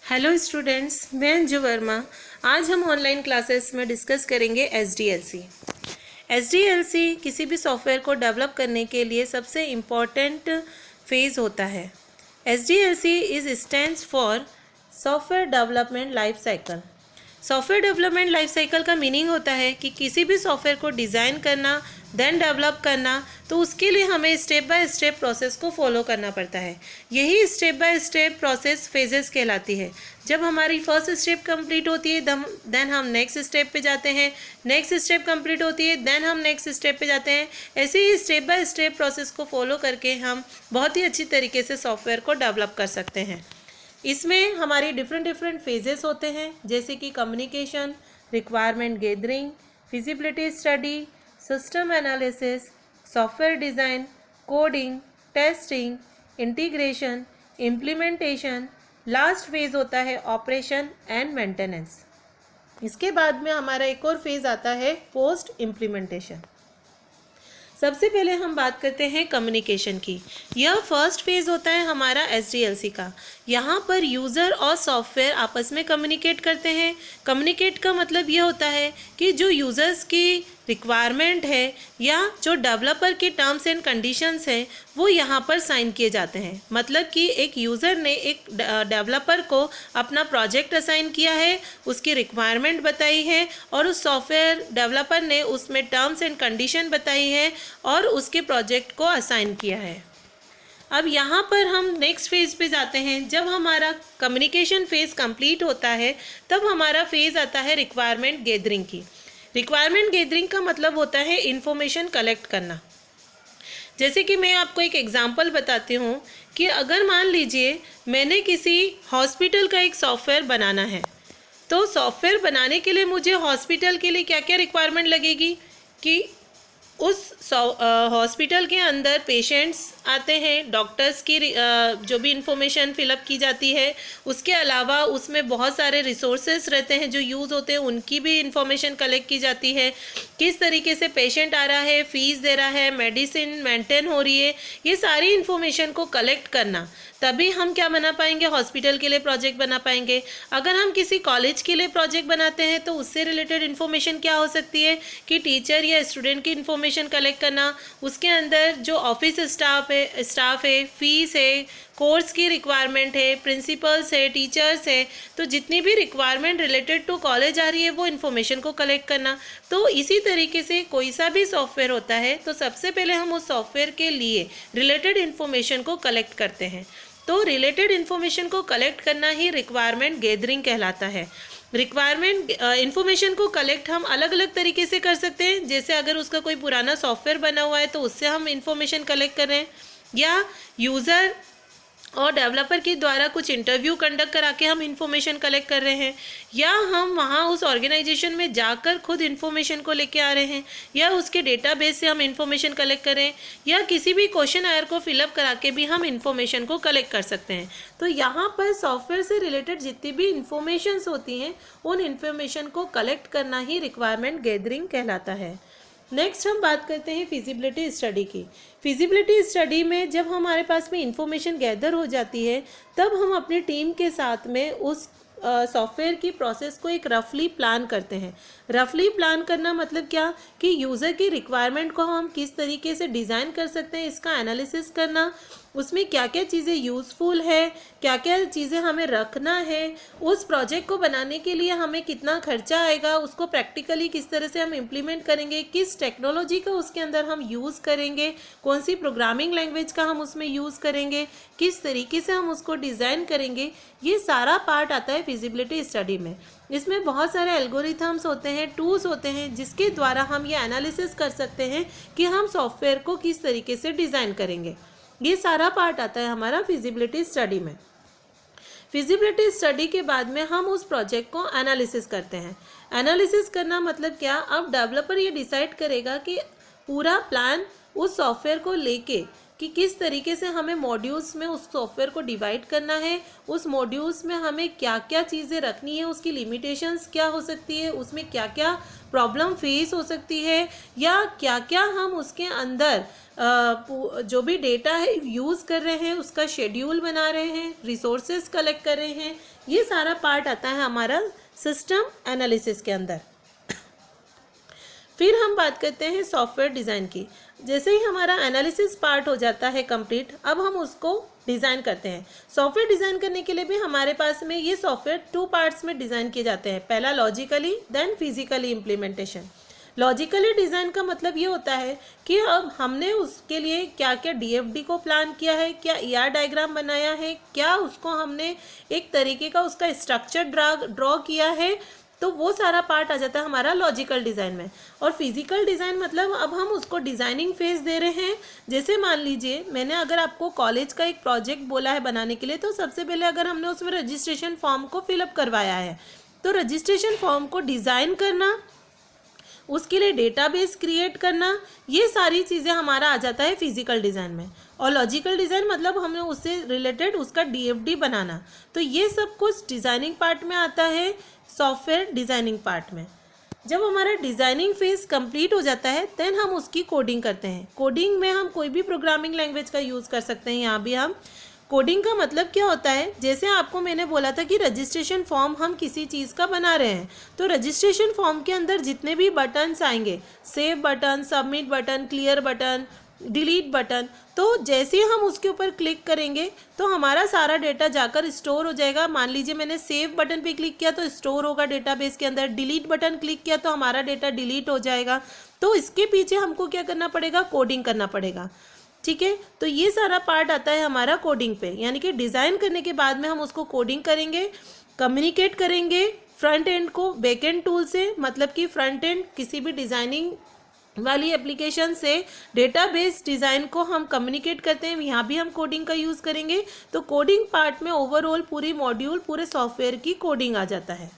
Hello students, मैं अंजू वर्मा। आज हम ऑनलाइन क्लासेस में डिस्कस करेंगे SDLC। SDLC किसी भी सॉफ्टवेयर को डेवलप करने के लिए सबसे इम्पॉर्टेंट फेज़ होता है। SDLC is stands for software development life cycle. Software development life cycle का मीनिंग होता है कि किसी भी सॉफ्टवेयर को डिज़ाइन करना, देन डेवलप करना, तो उसके लिए हमें स्टेप बाय स्टेप प्रोसेस को फॉलो करना पड़ता है। यही step by step process phases कहलाती है। जब हमारी फर्स्ट स्टेप कंप्लीट होती है देन हम नेक्स्ट स्टेप पे जाते हैं, नेक्स्ट स्टेप कंप्लीट होती है देन हम नेक्स्ट स्टेप पे जाते हैं। ऐसे ही स्टेप बाय स्टेप प्रोसेस को फॉलो करके हम बहुत ही अच्छी तरीके से सॉफ्टवेयर को डेवलप कर सकते हैं। इसमें हमारी डिफरेंट फेजेस होते हैं, जैसे कि communication, requirement gathering, feasibility study, system analysis, software design, coding, testing, integration, implementation, last phase होता है ऑपरेशन एंड मेंटेनेंस। इसके बाद में हमारा एक और फेज़ आता है पोस्ट इम्प्लीमेंटेशन। सबसे पहले हम बात करते हैं कम्युनिकेशन की। यह फर्स्ट फेज़ होता है हमारा SDLC का। यहाँ पर यूज़र और सॉफ्टवेयर आपस में कम्युनिकेट करते हैं। कम्युनिकेट का मतलब यह होता है कि जो यूज़र्स की रिक्वायरमेंट है या जो डेवलपर की टर्म्स एंड कंडीशंस हैं वो यहाँ पर साइन किए जाते हैं। मतलब कि एक यूज़र ने एक डेवलपर को अपना प्रोजेक्ट असाइन किया है, उसकी रिक्वायरमेंट बताई है और उस सॉफ्टवेयर डेवलपर ने उसमें टर्म्स एंड कंडीशन बताई है और उसके प्रोजेक्ट को असाइन किया है। अब यहाँ पर हम नेक्स्ट फेज़ पे जाते हैं। जब हमारा कम्युनिकेशन फेज़ कंप्लीट होता है तब हमारा फेज़ आता है रिक्वायरमेंट गैदरिंग की। रिक्वायरमेंट गैदरिंग का मतलब होता है इंफॉर्मेशन कलेक्ट करना। जैसे कि मैं आपको एक एग्जांपल बताती हूँ कि अगर मान लीजिए मैंने किसी हॉस्पिटल का एक सॉफ्टवेयर बनाना है, तो सॉफ्टवेयर बनाने के लिए मुझे हॉस्पिटल के लिए क्या क्या रिक्वायरमेंट लगेगी कि उस हॉस्पिटल के अंदर पेशेंट्स आते हैं, डॉक्टर्स की जो भी इंफॉर्मेशन फिलअप की जाती है, उसके अलावा उसमें बहुत सारे रिसोर्सेस रहते हैं जो यूज़ होते हैं, उनकी भी इंफॉर्मेशन कलेक्ट की जाती है। किस तरीके से पेशेंट आ रहा है, फीस दे रहा है, मेडिसिन मेंटेन हो रही है, ये सारी इंफॉर्मेशन को कलेक्ट करना, तभी हम क्या बना पाएंगे, हॉस्पिटल के लिए प्रोजेक्ट बना पाएंगे। अगर हम किसी कॉलेज के लिए प्रोजेक्ट बनाते हैं तो उससे रिलेटेड इन्फॉर्मेशन क्या हो सकती है कि टीचर या स्टूडेंट की इन्फॉर्मेशन कलेक्ट करना, उसके अंदर जो ऑफिस स्टाफ है, फीस है, कोर्स की रिक्वायरमेंट है, प्रिंसिपल्स है, टीचर्स है, तो जितनी भी रिक्वायरमेंट रिलेटेड टू कॉलेज आ रही है वो इन्फॉर्मेशन को कलेक्ट करना। तो इसी तरीके से कोई सा भी सॉफ्टवेयर होता है तो सबसे पहले हम उस सॉफ्टवेयर के लिए रिलेटेड इन्फॉर्मेशन को कलेक्ट करते हैं। तो रिलेटेड इन्फॉर्मेशन को कलेक्ट करना ही रिक्वायरमेंट गैदरिंग कहलाता है। रिक्वायरमेंट इन्फॉर्मेशन को कलेक्ट हम अलग अलग तरीके से कर सकते हैं। जैसे अगर उसका कोई पुराना सॉफ्टवेयर बना हुआ है तो उससे हम इन्फॉर्मेशन कलेक्ट कर रहे हैं, या यूज़र और डेवलपर के द्वारा कुछ इंटरव्यू कंडक्ट करा के हम इंफॉर्मेशन कलेक्ट कर रहे हैं, या हम वहाँ उस ऑर्गेनाइजेशन में जाकर खुद इंफॉर्मेशन को लेके आ रहे हैं, या उसके डेटाबेस से हम इंफॉर्मेशन कलेक्ट करें, या किसी भी क्वेश्चन आयर को फिलअप करा के भी हम इंफॉर्मेशन को कलेक्ट कर सकते हैं। तो यहाँ पर सॉफ्टवेयर से रिलेटेड जितनी भी इंफॉर्मेशंस होती हैं उन इंफॉर्मेशन को कलेक्ट करना ही रिक्वायरमेंट गैदरिंग कहलाता है। नेक्स्ट हम बात करते हैं फिजिबिलिटी स्टडी की। फिजिबिलिटी स्टडी में जब हमारे पास में इंफॉर्मेशन गैदर हो जाती है तब हम अपनी टीम के साथ में उस सॉफ्टवेयर की प्रोसेस को एक रफली प्लान करते हैं। रफली प्लान करना मतलब क्या कि यूज़र की रिक्वायरमेंट को हम किस तरीके से डिज़ाइन कर सकते हैं, इसका एनालिसिस करना, उसमें क्या क्या चीज़ें यूज़फुल है, क्या क्या चीज़ें हमें रखना है, उस प्रोजेक्ट को बनाने के लिए हमें कितना खर्चा आएगा, उसको प्रैक्टिकली किस तरह से हम इम्प्लीमेंट करेंगे, किस टेक्नोलॉजी का उसके अंदर हम यूज़ करेंगे, कौन सी प्रोग्रामिंग लैंग्वेज का हम उसमें यूज़ करेंगे, किस तरीके से हम उसको डिज़ाइन करेंगे, ये सारा पार्ट आता है फिजिबिलिटी स्टडी में। इसमें बहुत सारे एल्गोरिथम्स होते हैं, टूल्स होते हैं जिसके द्वारा हम ये एनालिसिस कर सकते हैं कि हम सॉफ्टवेयर को किस तरीके से डिज़ाइन करेंगे। ये सारा पार्ट आता है हमारा फिजिबिलिटी स्टडी में। फिजिबिलिटी स्टडी के बाद में हम उस प्रोजेक्ट को एनालिसिस करते हैं। एनालिसिस करना मतलब क्या, अब डेवलपर ये डिसाइड करेगा कि पूरा प्लान उस सॉफ्टवेयर को लेके कि किस तरीके से हमें मॉड्यूल्स में उस सॉफ्टवेयर को डिवाइड करना है, उस मॉड्यूल्स में हमें क्या क्या चीज़ें रखनी है, उसकी लिमिटेशंस क्या हो सकती है, उसमें क्या क्या प्रॉब्लम फेस हो सकती है, या क्या क्या हम उसके अंदर जो भी डेटा है यूज़ कर रहे हैं, उसका शेड्यूल बना रहे हैं, रिसोर्सेज कलेक्ट कर रहे हैं, ये सारा पार्ट आता है हमारा सिस्टम एनालिसिस के अंदर। फिर हम बात करते हैं सॉफ्टवेयर डिज़ाइन की। जैसे ही हमारा एनालिसिस पार्ट हो जाता है कंप्लीट, अब हम उसको डिज़ाइन करते हैं। सॉफ्टवेयर डिज़ाइन करने के लिए भी हमारे पास में ये सॉफ्टवेयर 2 पार्ट्स में डिज़ाइन किए जाते हैं। पहला logically, then physically implementation. Logically design का मतलब ये होता है कि अब हमने उसके लिए क्या क्या DFD को प्लान किया है, क्या ER डायग्राम बनाया है, क्या उसको हमने एक तरीके का उसका स्ट्रक्चर ड्रॉ किया है, तो वो सारा पार्ट आ जाता है हमारा लॉजिकल डिज़ाइन में। और फिजिकल डिज़ाइन मतलब अब हम उसको डिज़ाइनिंग फेज दे रहे हैं। जैसे मान लीजिए मैंने अगर आपको कॉलेज का एक प्रोजेक्ट बोला है बनाने के लिए, तो सबसे पहले अगर हमने उसमें रजिस्ट्रेशन फॉर्म को फिलअप करवाया है, तो रजिस्ट्रेशन फॉर्म को डिज़ाइन करना, उसके लिए डेटाबेस क्रिएट करना, ये सारी चीज़ें हमारा आ जाता है फिजिकल डिज़ाइन में। और लॉजिकल डिज़ाइन मतलब हमने उससे रिलेटेड उसका DFD बनाना, तो ये सब कुछ डिज़ाइनिंग पार्ट में आता है, सॉफ्टवेयर डिज़ाइनिंग पार्ट में। जब हमारा डिज़ाइनिंग फेज कंप्लीट हो जाता है, देन हम उसकी कोडिंग करते हैं। कोडिंग में हम कोई भी प्रोग्रामिंग लैंग्वेज का यूज़ कर सकते हैं। यहाँ भी हम कोडिंग का मतलब क्या होता है, जैसे आपको मैंने बोला था कि रजिस्ट्रेशन फॉर्म हम किसी चीज़ का बना रहे हैं, तो रजिस्ट्रेशन फॉर्म के अंदर जितने भी बटन्स आएंगे, save button, submit button, clear button, delete button, तो जैसे हम उसके ऊपर क्लिक करेंगे तो हमारा सारा डेटा जाकर स्टोर हो जाएगा। मान लीजिए मैंने सेव बटन पे क्लिक किया तो स्टोर होगा डेटाबेस के अंदर, डिलीट बटन क्लिक किया तो हमारा डेटा डिलीट हो जाएगा। तो इसके पीछे हमको क्या करना पड़ेगा, कोडिंग करना पड़ेगा। ठीक है, तो ये सारा पार्ट आता है हमारा कोडिंग पे, यानी कि डिज़ाइन करने के बाद में हम उसको कोडिंग करेंगे, कम्युनिकेट करेंगे फ्रंट एंड को बैक एंड टूल से, मतलब कि फ्रंट एंड किसी भी डिज़ाइनिंग वाली एप्लीकेशन से डेटाबेस डिज़ाइन को हम कम्युनिकेट करते हैं, यहाँ भी हम कोडिंग का यूज़ करेंगे। तो कोडिंग पार्ट में ओवरऑल पूरी मॉड्यूल, पूरे सॉफ्टवेयर की कोडिंग आ जाता है।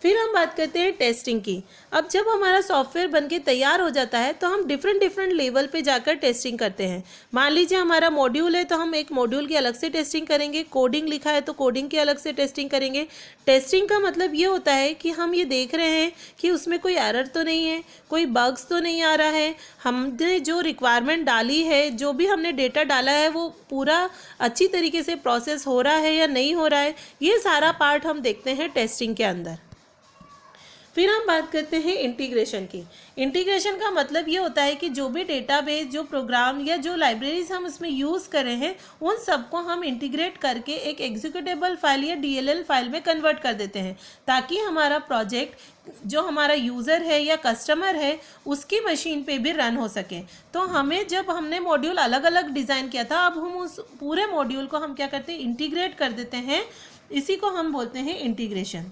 फिर हम बात करते हैं टेस्टिंग की। अब जब हमारा सॉफ्टवेयर बनके तैयार हो जाता है, तो हम डिफरेंट लेवल पे जाकर टेस्टिंग करते हैं। मान लीजिए हमारा मॉड्यूल है, तो हम एक मॉड्यूल की अलग से टेस्टिंग करेंगे। कोडिंग लिखा है तो कोडिंग की अलग से टेस्टिंग करेंगे। टेस्टिंग का मतलब ये होता है कि हम ये देख रहे हैं कि उसमें कोई एरर तो नहीं है, कोई बग्स तो नहीं आ रहा है, हमने जो रिक्वायरमेंट डाली है, जो भी हमने डेटा डाला है, वो पूरा अच्छी तरीके से प्रोसेस हो रहा है या नहीं हो रहा है। ये सारा पार्ट हम देखते हैं टेस्टिंग के अंदर। फिर हम बात करते हैं इंटीग्रेशन की। इंटीग्रेशन का मतलब ये होता है कि जो भी डेटाबेस, जो प्रोग्राम या जो लाइब्रेरीज हम इसमें यूज़ कर रहे हैं, उन सबको हम इंटीग्रेट करके एक एग्जीक्यूटेबल फाइल या DLL फाइल में कन्वर्ट कर देते हैं, ताकि हमारा प्रोजेक्ट जो हमारा यूज़र है या कस्टमर है उसकी मशीन पे भी रन हो सके। तो हमें, जब हमने मॉड्यूल अलग अलग डिज़ाइन किया था, अब हम उस पूरे मॉड्यूल को हम क्या करते हैं, इंटीग्रेट कर देते हैं। इसी को हम बोलते हैं इंटीग्रेशन।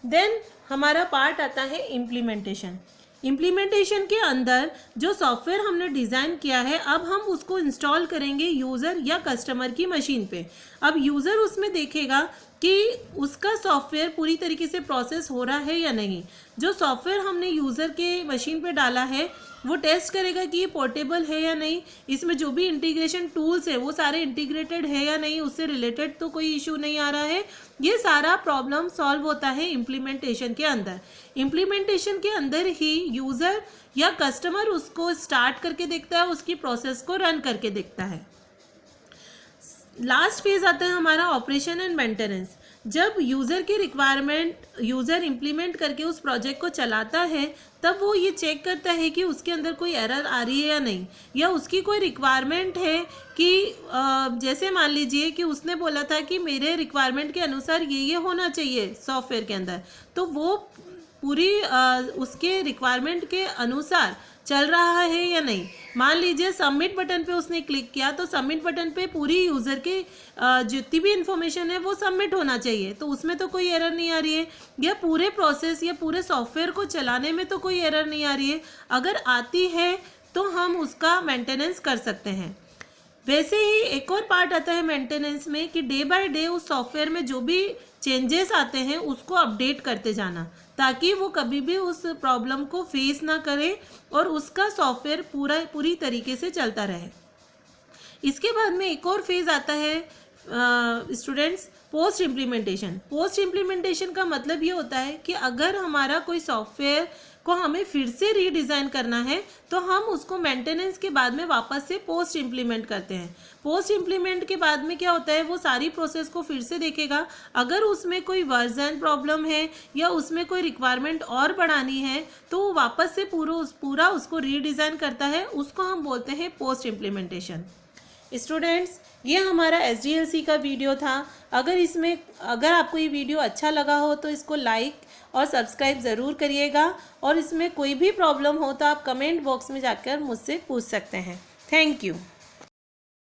देन हमारा पार्ट आता है इम्प्लीमेंटेशन। इम्प्लीमेंटेशन के अंदर जो सॉफ्टवेयर हमने डिज़ाइन किया है, अब हम उसको इंस्टॉल करेंगे यूज़र या कस्टमर की मशीन पे। अब यूज़र उसमें देखेगा कि उसका सॉफ्टवेयर पूरी तरीके से प्रोसेस हो रहा है या नहीं। जो सॉफ्टवेयर हमने यूज़र के मशीन पे डाला है, वो टेस्ट करेगा कि ये पोर्टेबल है या नहीं, इसमें जो भी इंटीग्रेशन टूल्स है वो सारे इंटीग्रेटेड है या नहीं, उससे रिलेटेड तो कोई इशू नहीं आ रहा है। ये सारा प्रॉब्लम सॉल्व होता है इम्प्लीमेंटेशन के अंदर। इम्प्लीमेंटेशन के अंदर ही यूज़र या कस्टमर उसको स्टार्ट करके देखता है, उसकी प्रोसेस को रन करके देखता है। लास्ट फेज आता है हमारा ऑपरेशन एंड मेंटेनेंस। जब यूज़र की रिक्वायरमेंट यूज़र इम्प्लीमेंट करके उस प्रोजेक्ट को चलाता है, तब वो ये चेक करता है कि उसके अंदर कोई एरर आ रही है या नहीं, या उसकी कोई रिक्वायरमेंट है कि जैसे मान लीजिए कि उसने बोला था कि मेरे रिक्वायरमेंट के अनुसार ये होना चाहिए सॉफ्टवेयर के अंदर, तो वो पूरी उसके रिक्वायरमेंट के अनुसार चल रहा है या नहीं। मान लीजिए सबमिट बटन पे उसने क्लिक किया, तो सबमिट बटन पे पूरी यूज़र के जितनी भी इंफॉर्मेशन है वो सबमिट होना चाहिए, तो उसमें तो कोई एरर नहीं आ रही है, या पूरे प्रोसेस या पूरे सॉफ्टवेयर को चलाने में तो कोई एरर नहीं आ रही है। अगर आती है तो हम उसका मेंटेनेंस कर सकते हैं। वैसे ही एक और पार्ट आता है मेंटेनेंस में कि डे बाय डे उस सॉफ्टवेयर में जो भी चेंजेस आते हैं उसको अपडेट करते जाना, ताकि वो कभी भी उस प्रॉब्लम को फेस ना करे और उसका सॉफ्टवेयर पूरी तरीके से चलता रहे। इसके बाद में एक और फेज़ आता है स्टूडेंट्स, पोस्ट इम्प्लीमेंटेशन का मतलब ये होता है कि अगर हमारा कोई सॉफ्टवेयर को हमें फिर से रीडिज़ाइन करना है तो हम उसको मेंटेनेंस के बाद में वापस से पोस्ट इम्प्लीमेंट करते हैं। पोस्ट इम्प्लीमेंट के बाद में क्या होता है, वो सारी प्रोसेस को फिर से देखेगा, अगर उसमें कोई वर्जन प्रॉब्लम है या उसमें कोई रिक्वायरमेंट और बढ़ानी है तो वो वापस से पूरा उसको रीडिज़ाइन करता है, उसको हम बोलते हैं पोस्ट इम्प्लीमेंटेशन। स्टूडेंट्स, ये हमारा SDLC का वीडियो था। अगर आपको ये वीडियो अच्छा लगा हो तो इसको लाइक और सब्सक्राइब ज़रूर करिएगा, और इसमें कोई भी प्रॉब्लम हो तो आप कमेंट बॉक्स में जाकर मुझसे पूछ सकते हैं। Thank you.